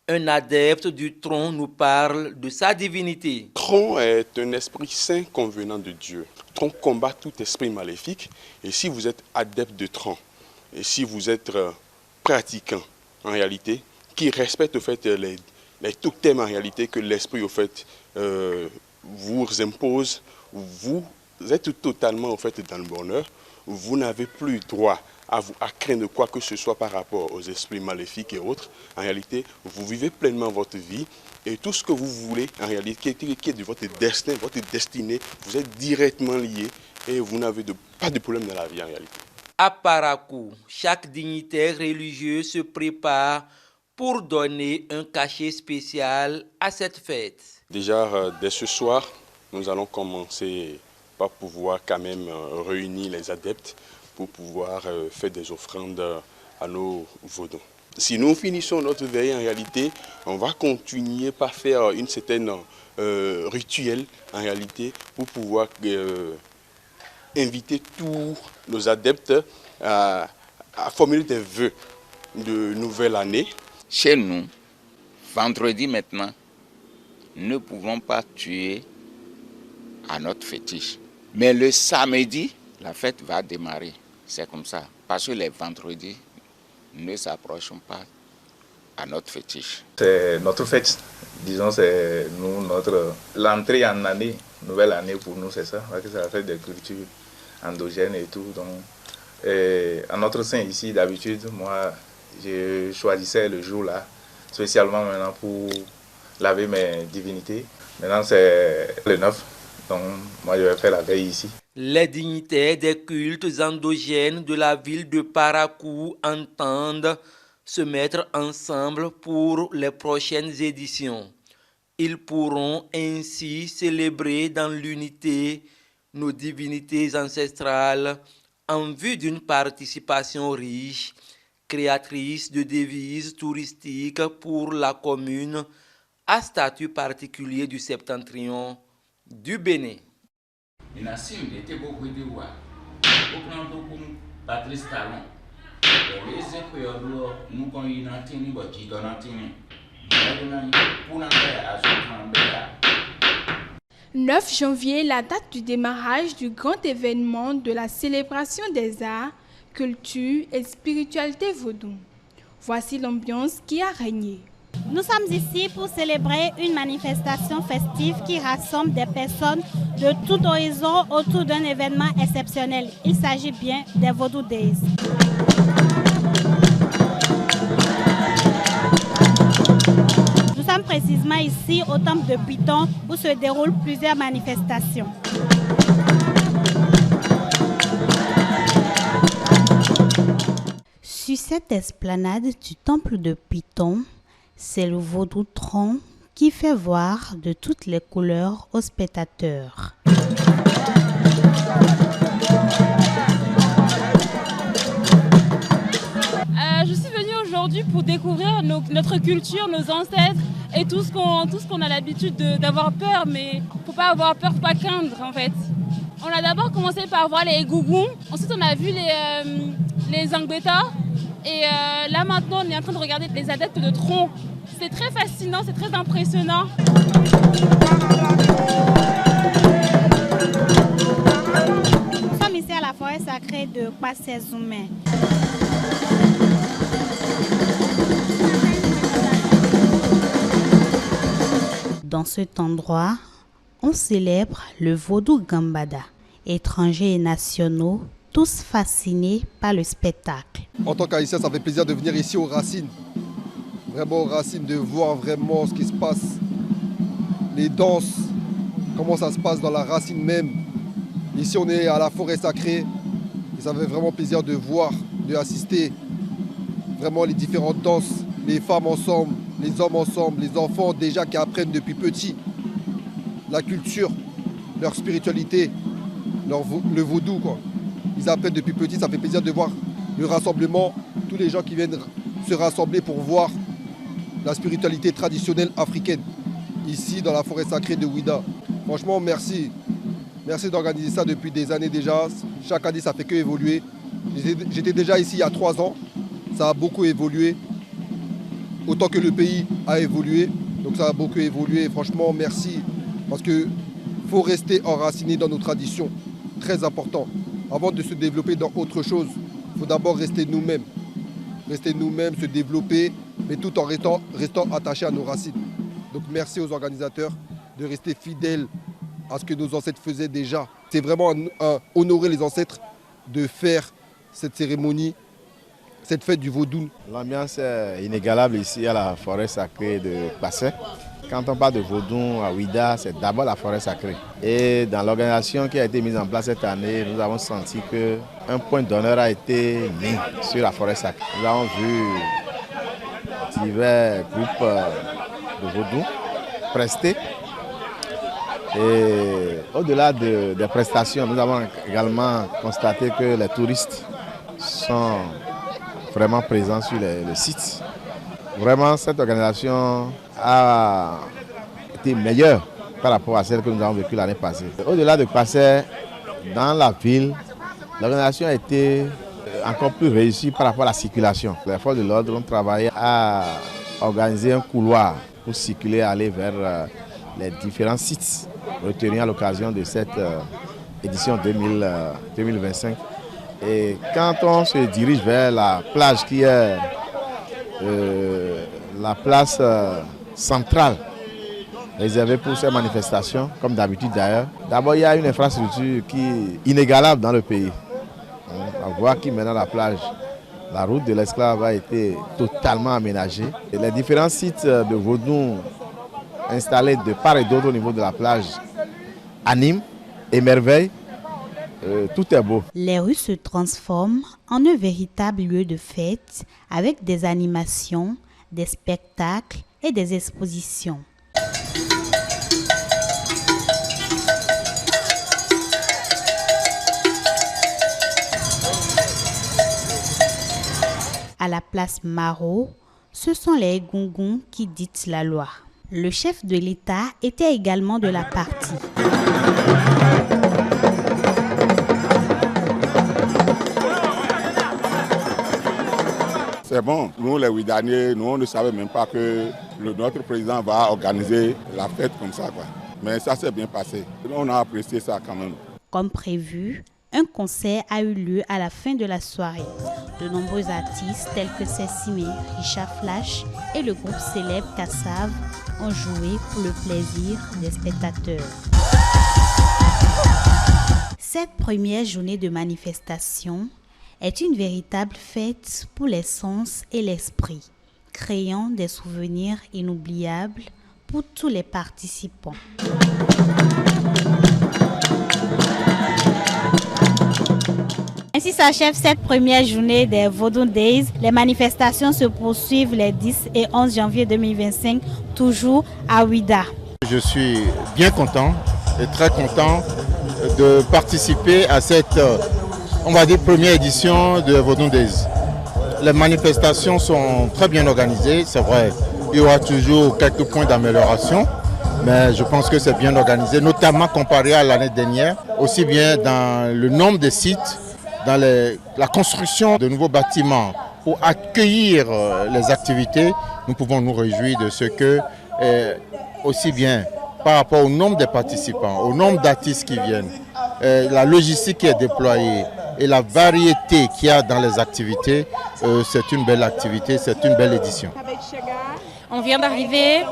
Un adepte du tronc nous parle de sa divinité. Tronc est un esprit saint convenant de Dieu. Tronc combat tout esprit maléfique. Et si vous êtes adepte de tronc, et si vous êtes pratiquant, en réalité, qui respecte au fait les totems en réalité que l'esprit au fait vous impose, vous êtes totalement en fait dans le bonheur, vous n'avez plus droit à craindre quoi que ce soit par rapport aux esprits maléfiques et autres. En réalité, vous vivez pleinement votre vie et tout ce que vous voulez, en réalité, qui est de votre destin, votre destinée, vous êtes directement lié et vous n'avez pas de problème dans la vie en réalité. À Parakou, chaque dignitaire religieux se prépare pour donner un cachet spécial à cette fête. Déjà, dès ce soir, nous allons commencer par pouvoir quand même réunir les adeptes pour pouvoir faire des offrandes à nos vaudons. Si nous finissons notre veille, en réalité, on va continuer par faire une certaine rituel, en réalité, pour pouvoir inviter tous nos adeptes à formuler des vœux de nouvelle année. Chez nous, vendredi maintenant, nous ne pouvons pas tuer à notre fétiche. Mais le samedi, la fête va démarrer. C'est comme ça. Parce que les vendredis ne s'approchent pas à notre fétiche. C'est notre fête. Disons, c'est nous, l'entrée en année, nouvelle année pour nous, c'est ça. Parce que c'est la fête des cultures endogènes et tout. Donc, à notre sein ici, d'habitude, moi, je choisissais le jour-là, spécialement maintenant pour laver mes divinités. Maintenant, c'est le 9. Donc, moi, je vais faire la veille ici. Les dignitaires des cultes endogènes de la ville de Parakou entendent se mettre ensemble pour les prochaines éditions. Ils pourront ainsi célébrer dans l'unité nos divinités ancestrales en vue d'une participation riche, créatrice de devises touristiques pour la commune à statut particulier du septentrion du Bénin. Patrice Talon. 9 janvier, la date du démarrage du grand événement de la célébration des arts, culture et spiritualité vaudou. Voici l'ambiance qui a régné. Nous sommes ici pour célébrer une manifestation festive qui rassemble des personnes de tout horizon autour d'un événement exceptionnel. Il s'agit bien des Vodou Days. Nous sommes précisément ici au temple de Piton où se déroulent plusieurs manifestations. Sur cette esplanade du temple de Piton, c'est le vaudou tronc qui fait voir de toutes les couleurs aux spectateurs. Je suis venue aujourd'hui pour découvrir notre culture, nos ancêtres et tout ce qu'on a l'habitude d'avoir peur, mais il ne faut pas avoir peur, il ne faut pas craindre en fait. On a d'abord commencé par voir les gougous, ensuite on a vu les angbeta et là maintenant on est en train de regarder les adeptes de tronc. C'est très fascinant, c'est très impressionnant. Nous sommes ici à la forêt sacrée de Kwasé-Zoumé. Dans cet endroit, on célèbre le vaudou Gambada, étrangers et nationaux, tous fascinés par le spectacle. En tant qu'haïtien, ça fait plaisir de venir ici aux Racines. Vraiment aux Racines, de voir vraiment ce qui se passe. Les danses, comment ça se passe dans la racine même. Ici, on est à la forêt sacrée. Et ça fait vraiment plaisir de voir, d'assister vraiment les différentes danses, les femmes ensemble, les hommes ensemble, les enfants déjà qui apprennent depuis petit la culture, leur spiritualité, le vaudou, quoi. Ils apprennent depuis petit, ça fait plaisir de voir le rassemblement, tous les gens qui viennent se rassembler pour voir la spiritualité traditionnelle africaine, ici dans la forêt sacrée de Ouida. Franchement, merci. Merci d'organiser ça depuis des années déjà. Chaque année, ça fait que évoluer. J'étais déjà ici il y a 3 ans. Ça a beaucoup évolué. Autant que le pays a évolué. Donc ça a beaucoup évolué. Franchement, merci. Parce qu'il faut rester enraciné dans nos traditions. Très important. Avant de se développer dans autre chose, il faut d'abord rester nous-mêmes. Rester nous-mêmes, se développer, mais tout en restant attachés à nos racines. Donc merci aux organisateurs de rester fidèles à ce que nos ancêtres faisaient déjà. C'est vraiment honorer les ancêtres de faire cette cérémonie, cette fête du Vodou. L'ambiance est inégalable ici à la forêt sacrée de Passé. Quand on parle de Vodou à Ouida, c'est d'abord la forêt sacrée. Et dans l'organisation qui a été mise en place cette année, nous avons senti qu'un point d'honneur a été mis sur la forêt sacrée. Nous avons vu divers groupes de Vodou prestés. Et au-delà des prestations, nous avons également constaté que les touristes sont vraiment présents sur le site. Vraiment, cette organisation a été meilleure par rapport à celle que nous avons vécue l'année passée. Au-delà de Passé, dans la ville, l'organisation a été encore plus réussie par rapport à la circulation. Les forces de l'ordre ont travaillé à organiser un couloir pour circuler, aller vers les différents sites retenus à l'occasion de cette édition 2025. Et quand on se dirige vers la plage qui est la place centrale réservée pour ces manifestations, comme d'habitude d'ailleurs, d'abord il y a une infrastructure qui est inégalable dans le pays. La voie qui mène à la plage, la route de l'esclave a été totalement aménagée. Et les différents sites de Vodou installés de part et d'autre au niveau de la plage animent, émerveillent. Tout est beau. Les rues se transforment en un véritable lieu de fête avec des animations, des spectacles et des expositions. À la place Maro, ce sont les Egungun qui dictent la loi. Le chef de l'État était également de la partie. C'est bon, nous les Ouidaniers, nous on ne savait même pas que notre président va organiser la fête comme ça, quoi. Mais ça s'est bien passé. On a apprécié ça quand même. Comme prévu, un concert a eu lieu à la fin de la soirée. De nombreux artistes tels que Cécimé, Richard Flash et le groupe célèbre Kassav ont joué pour le plaisir des spectateurs. Cette première journée de manifestation est une véritable fête pour les sens et l'esprit, créant des souvenirs inoubliables pour tous les participants. Ainsi s'achève cette première journée des Vodou Days. Les manifestations se poursuivent les 10 et 11 janvier 2025, toujours à Ouida. Je suis bien content et très content de participer à cette, on va dire, première édition de Vodou Days. Les manifestations sont très bien organisées, c'est vrai. Il y aura toujours quelques points d'amélioration, mais je pense que c'est bien organisé, notamment comparé à l'année dernière, aussi bien dans le nombre de sites, dans la construction de nouveaux bâtiments pour accueillir les activités. Nous pouvons nous réjouir de ce que, aussi bien par rapport au nombre de participants, au nombre d'artistes qui viennent, la logistique qui est déployée et la variété qu'il y a dans les activités, c'est une belle activité, c'est une belle édition. On vient d'arriver,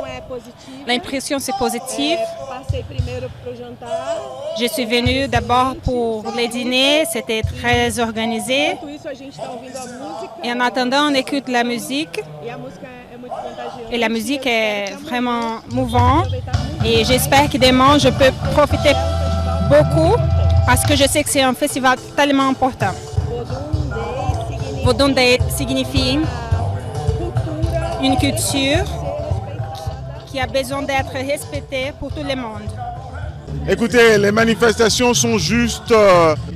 l'impression c'est positif. Je suis venue d'abord pour les dîners, c'était très organisé. Et en attendant, on écoute la musique. Et la musique est vraiment mouvante. Et j'espère que demain, je peux profiter beaucoup parce que je sais que c'est un festival tellement important. Vodou Day signifie une culture qui a besoin d'être respectée pour tout le monde. Écoutez, les manifestations sont juste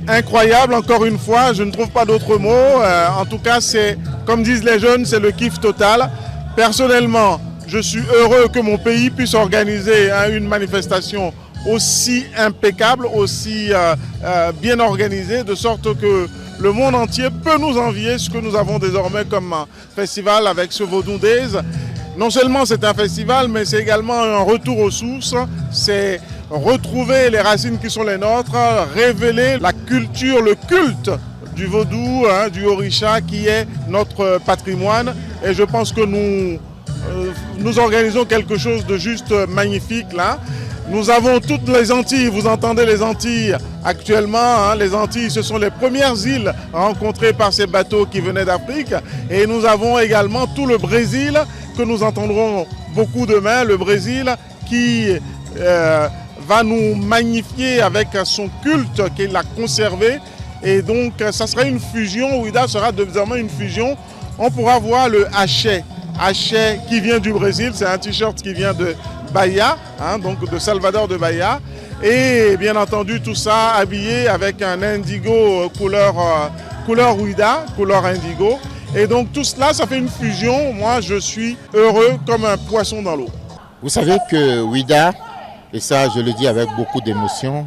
incroyables, encore une fois, je ne trouve pas d'autres mots. En tout cas, c'est, comme disent les jeunes, c'est le kiff total. Personnellement, je suis heureux que mon pays puisse organiser une manifestation aussi impeccable, aussi bien organisée, de sorte que le monde entier peut nous envier ce que nous avons désormais comme festival avec ce Vodou Days. Non seulement c'est un festival, mais c'est également un retour aux sources. C'est retrouver les racines qui sont les nôtres, révéler la culture, le culte du vaudou, du orisha qui est notre patrimoine. Et je pense que nous organisons quelque chose de juste magnifique là. Nous avons toutes les Antilles, vous entendez les Antilles actuellement, hein, les Antilles ce sont les premières îles rencontrées par ces bateaux qui venaient d'Afrique. Et nous avons également tout le Brésil que nous entendrons beaucoup demain, le Brésil qui va nous magnifier avec son culte qu'il a conservé. Et donc ça sera une fusion, Ouida sera désormais une fusion. On pourra voir le hachet qui vient du Brésil, c'est un t-shirt qui vient de Bahia, hein, donc de Salvador de Bahia. Et bien entendu tout ça habillé avec un indigo couleur Ouida, couleur indigo. Et donc tout cela, ça fait une fusion. Moi, je suis heureux comme un poisson dans l'eau. Vous savez que Ouida, et ça je le dis avec beaucoup d'émotion,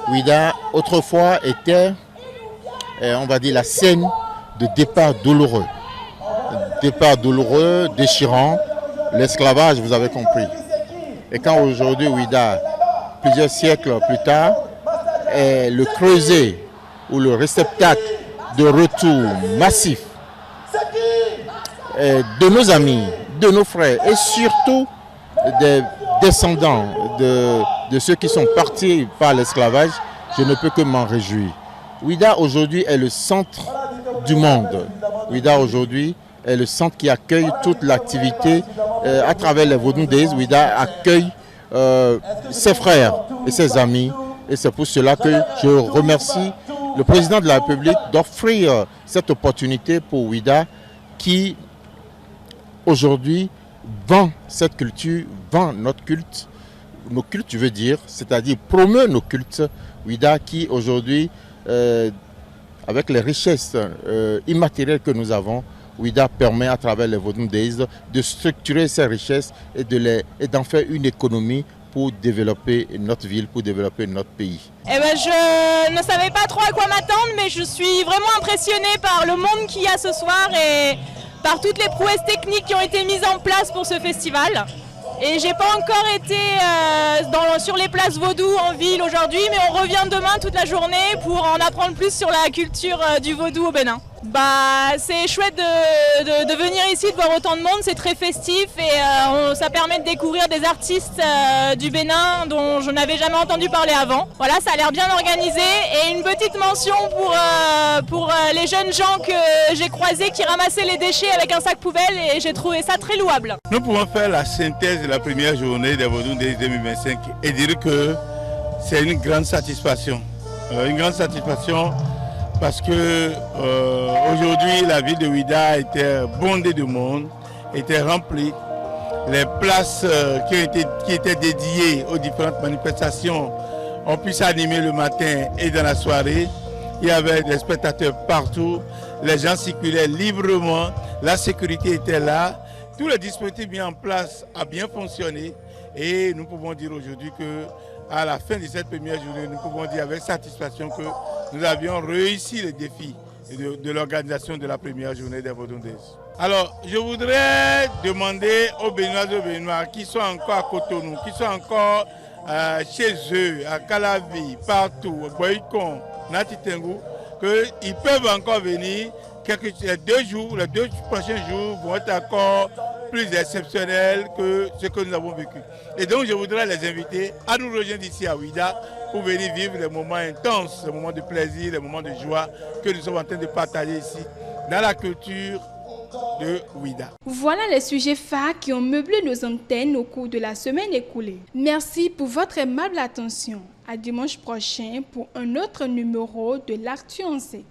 Ouida autrefois était, on va dire, la scène de départ douloureux. Départ douloureux, déchirant, l'esclavage, vous avez compris. Et quand aujourd'hui Ouida, plusieurs siècles plus tard, est le creuset ou le réceptacle de retour massif de nos amis, de nos frères et surtout des descendants de ceux qui sont partis par l'esclavage, je ne peux que m'en réjouir. Ouida aujourd'hui est le centre du monde. Ouida aujourd'hui est le centre qui accueille toute l'activité à travers les Vodou Days. Ouida accueille ses frères et ses amis. Et c'est pour cela que je remercie le président de la République d'offrir cette opportunité pour Ouida qui aujourd'hui vend cette culture, vend notre culte, nos cultes je veux dire, c'est-à-dire promeut nos cultes. Ouida qui aujourd'hui, avec les richesses immatérielles que nous avons, Ouida permet à travers les Vodou Days de structurer ces richesses et d'en faire une économie pour développer notre ville, pour développer notre pays. Eh ben, je ne savais pas trop à quoi m'attendre, mais je suis vraiment impressionnée par le monde qu'il y a ce soir et par toutes les prouesses techniques qui ont été mises en place pour ce festival. Et j'ai pas encore été sur les places vaudou en ville aujourd'hui, mais on revient demain toute la journée pour en apprendre plus sur la culture du vaudou au Bénin. C'est chouette de venir ici, de voir autant de monde, c'est très festif et ça permet de découvrir des artistes du Bénin dont je n'avais jamais entendu parler avant. Voilà, ça a l'air bien organisé et une petite mention pour les jeunes gens que j'ai croisés qui ramassaient les déchets avec un sac poubelle et j'ai trouvé ça très louable. Nous pouvons faire la synthèse de la première journée des Vodou Days 2025 et dire que c'est une grande satisfaction. Une grande satisfaction parce que aujourd'hui la ville de Ouida était bondée de monde, était remplie. Les places qui étaient dédiées aux différentes manifestations ont pu s'animer le matin et dans la soirée. Il y avait des spectateurs partout, les gens circulaient librement, la sécurité était là. Tout le dispositif mis en place a bien fonctionné et nous pouvons dire aujourd'hui qu'à la fin de cette première journée, nous pouvons dire avec satisfaction que nous avions réussi le défi de l'organisation de la première journée des Vodou Days. Alors, je voudrais demander aux Béninoises et aux Béninois qui sont encore à Cotonou, qui sont encore chez eux, à Calavi, partout, à Boycon, Natitengu, qu'ils peuvent encore venir. Les 2 prochains jours vont être encore plus exceptionnels que ce que nous avons vécu. Et donc je voudrais les inviter à nous rejoindre ici à Ouida pour venir vivre des moments intenses, des moments de plaisir, des moments de joie que nous sommes en train de partager ici dans la culture de Ouida. Voilà les sujets phares qui ont meublé nos antennes au cours de la semaine écoulée. Merci pour votre aimable attention. À dimanche prochain pour un autre numéro de l'Actu en 7.